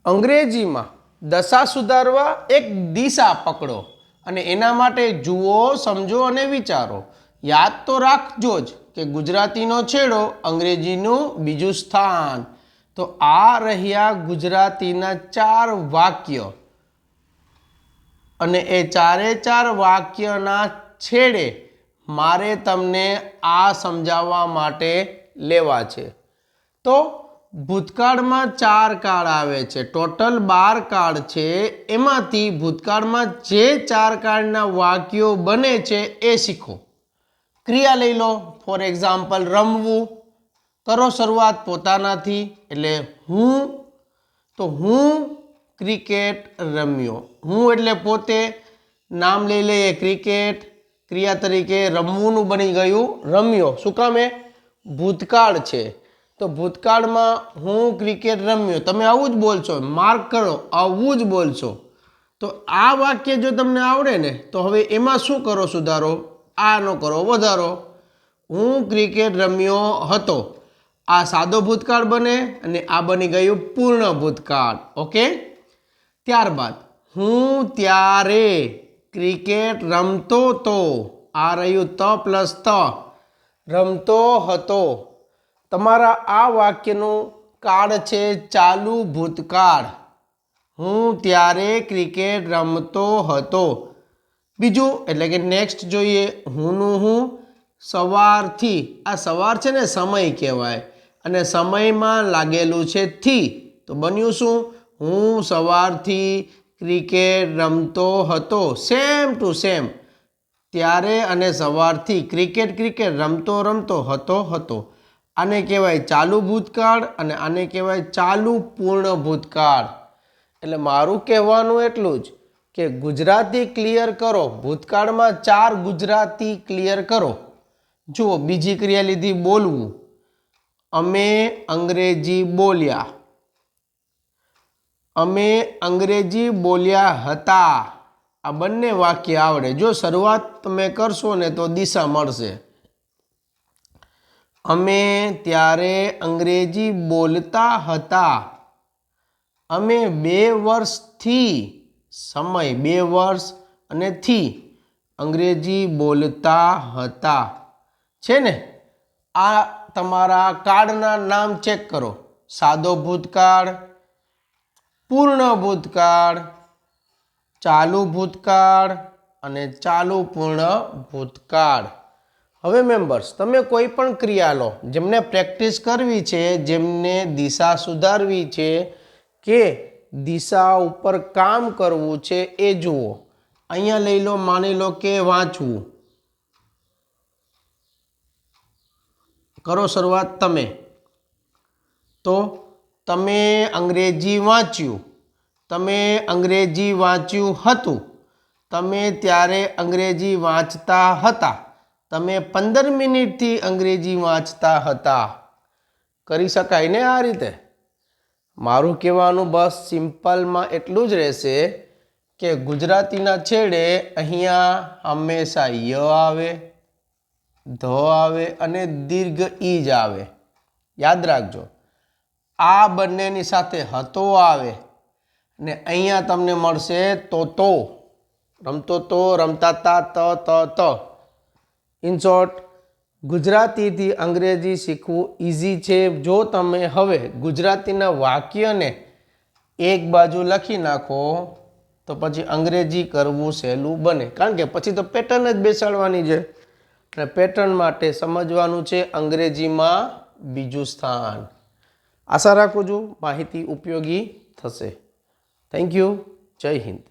અંગ્રેજીમાં દશા સુધારવા એક દિશા પકડો અને એના માટે જુઓ, સમજો અને વિચારો. યાદ તો રાખજો જ કે ગુજરાતીનો છેડો, અંગ્રેજીનું બીજું સ્થાન. તો આ રહ્યા ગુજરાતીના 4 વાક્ય અને એ 4 વાક્યના છેડે મારે તમને આ સમજાવવા માટે લેવા છે. તો ભૂતકાળમાં 4 કાળ આવે છે, ટોટલ 12 કાળ છે. એમાંથી ભૂતકાળમાં જે 4 કાળના વાક્યો બને છે એ શીખો. ક્રિયા લઈ લો. ફોર એક્ઝામ્પલ, રમવું. કરો શરૂઆત પોતાનાથી. એટલે હું, તો હું ક્રિકેટ રમ્યો. હું એટલે પોતે, નામ લઈ લઈએ ક્રિકેટ, ક્રિયા તરીકે રમવુંનું બની ગયું રમ્યો. શું કામ? એ ભૂતકાળ છે. તો ભૂતકાળમાં હું ક્રિકેટ રમ્યો. તમે આવું જ બોલશો, માર્ક કરો, આવું જ બોલશો. તો આ વાક્ય જો તમને આવડે ને તો હવે એમાં શું કરો સુધારો? આનો કરો વધારો. હું ક્રિકેટ રમ્યો હતો. આ સાદો ભૂતકાળ બને અને આ બની ગયું પૂર્ણ ભૂતકાળ. ઓકે. ત્યારબાદ હું ત્યારે ક્રિકેટ રમતો તો. આ રહ્યું ત પ્લસ ત, રમતો હતો. તમારા આ વાક્યનું કાળ છે ચાલુ ભૂતકાળ. હું ત્યારે ક્રિકેટ રમતો હતો. બીજું એટલે કે નેક્સ્ટ જોઈએ. હુંનું હું, સવારથી. આ સવાર છે ને સમય કહેવાય અને સમયમાં લાગેલું છે થી. તો બન્યું શું? હું સવારથી ક્રિકેટ રમતો હતો. Same to same. ત્યારે અને સવારથી, ક્રિકેટ ક્રિકેટ, રમતો રમતો, હતો. આને કહેવાય ચાલુ ભૂતકાળ અને આને કહેવાય ચાલુ પૂર્ણ ભૂતકાળ. એટલે મારું કહેવાનું એટલું જ કે ગુજરાતી ક્લિયર કરો. ભૂતકાળમાં 4 ગુજરાતી ક્લિયર કરો. જુઓ, બીજી ક્રિયા લીધી બોલવું. અમે અંગ્રેજી બોલ્યા. અમે અંગ્રેજી બોલ્યા હતા. આ બંને વાક્ય આવડે. જો શરૂઆત તમે કરશો ને તો દિશા મળશે. અમે ત્યારે અંગ્રેજી બોલતા હતા. અમે 2 વર્ષથી, સમય 2 વર્ષ અને થી, અંગ્રેજી બોલતા હતા. છે ને? આ તમારા કાળના નામ ચેક કરો. સાદો ભૂતકાળ, પૂર્ણ ભૂતકાળ, ચાલુ ભૂતકાળ અને ચાલુ પૂર્ણ ભૂતકાળ. હવે મેમ્બર્સ, તમે કોઈ પણ ક્રિયા લો, જેમને પ્રેક્ટિસ કરવી છે, જેમને દિશા સુધારવી છે કે દિશા ઉપર કામ કરવું છે એ જુઓ. અહીંયા લઈ લો, માની લો કે વાંચવું. કરો શરૂઆત તમે. તો તમે અંગ્રેજી વાંચ્યું. તમે અંગ્રેજી વાંચ્યું હતું. તમે ત્યારે અંગ્રેજી વાંચતા હતા. તમે 15 મિનિટથી અંગ્રેજી વાંચતા હતા. કરી શકાય ને આ રીતે? મારું કહેવાનું બસ સિમ્પલમાં એટલું જ રહેશે કે ગુજરાતીના છેડે અહીંયા હંમેશા ય આવે, ધ આવે અને દીર્ઘ ઈ જ આવે. યાદ રાખજો. આ બંનેની સાથે હતો આવે ને અહીંયા તમને મળશે તો. રમતો તો, રમતા તા, ત. ઇન શોર્ટ, ગુજરાતીથી અંગ્રેજી શીખવું ઇઝી છે જો તમે હવે ગુજરાતીના વાક્યને એક બાજુ લખી નાખો તો પછી અંગ્રેજી કરવું સહેલું બને. કારણ કે પછી તો પેટર્ન જ બેસાડવાની છે. અને પેટર્ન માટે સમજવાનું છે અંગ્રેજીમાં બીજું સ્થાન. આશા રાખું છું માહિતી ઉપયોગી થશે. Thank you. જય હિન્દ.